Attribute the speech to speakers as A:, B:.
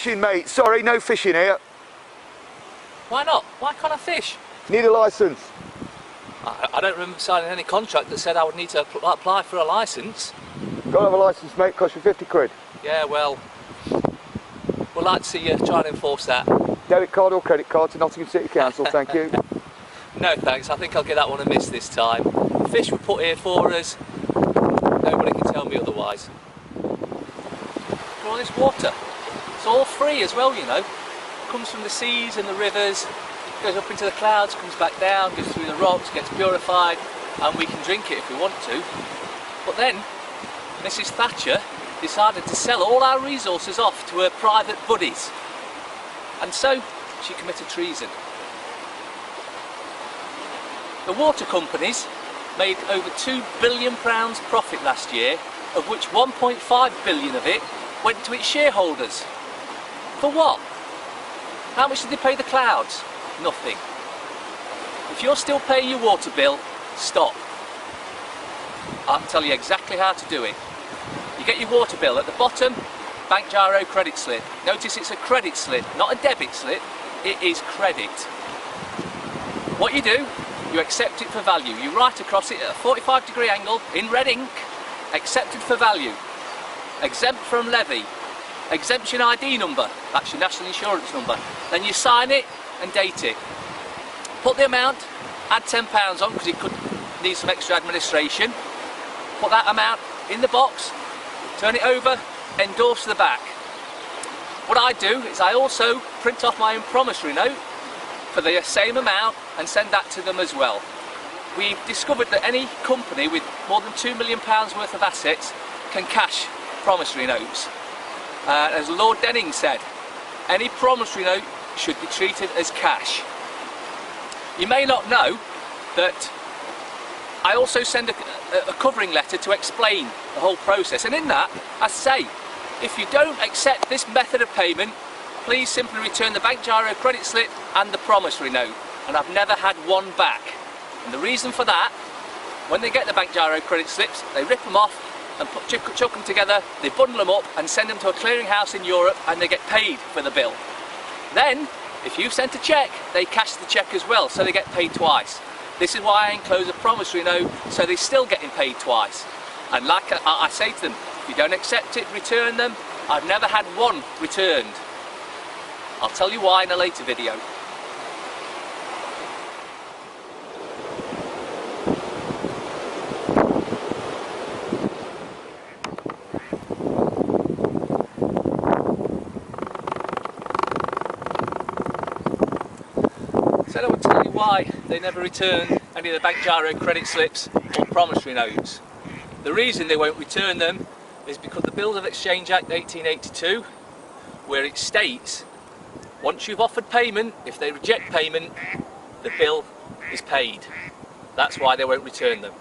A: fishing, mate. Sorry, no fishing here.
B: Why not? Why can't I fish?
A: Need a licence.
B: I don't remember signing any contract that said I would need to apply for a licence.
A: Got to have a licence, mate. Cost you 50 quid.
B: Yeah, well, we'd like to see you try and enforce that.
A: Debit card or credit card to Nottingham City Council, thank you.
B: No thanks, I think I'll get that one a miss this time. The fish were put here for us. Nobody can tell me otherwise. All this water, it's all free as well, you know. It comes from the seas and the rivers, goes up into the clouds, comes back down, goes through the rocks, gets purified, and we can drink it if we want to. But then Mrs. Thatcher decided to sell all our resources off to her private buddies, and so she committed treason. The water companies made over £2 billion profit last year, of which 1.5 billion of it went to its shareholders. For what? How much did they pay the clouds? Nothing. If you're still paying your water bill, stop. I'll tell you exactly how to do it. You get your water bill at the bottom, bank giro credit slip. Notice it's a credit slip, not a debit slip. It is credit. What you do, you accept it for value. You write across it at a 45-degree angle in red ink, accepted for value. Exempt from levy. Exemption ID number, that's your national insurance number. Then you sign it and date it. Put the amount, add £10 on because it could need some extra administration. Put that amount in the box, turn it over, endorse the back. What I do is I also print off my own promissory note for the same amount and send that to them as well. We've discovered that any company with more than £2 million worth of assets can cash promissory notes. As Lord Denning said, any promissory note should be treated as cash. You may not know that I also send a covering letter to explain the whole process, and in that I say, if you don't accept this method of payment, please simply return the bank giro credit slip and the promissory note. And I've never had one back. And the reason for that, when they get the bank giro credit slips, they rip them off and chuck them together, they bundle them up and send them to a clearinghouse in Europe, and they get paid for the bill. Then, if you've sent a cheque, they cash the cheque as well, so they get paid twice. This is why I enclose a promissory note, so they're still getting paid twice. And like I say to them, if you don't accept it, return them. I've never had one returned. I'll tell you why in a later video. So I will tell you why they never return any of the bank giro credit slips or promissory notes. The reason they won't return them is because the Bills of Exchange Act 1882, where it states once you've offered payment, if they reject payment, the bill is paid. That's why they won't return them.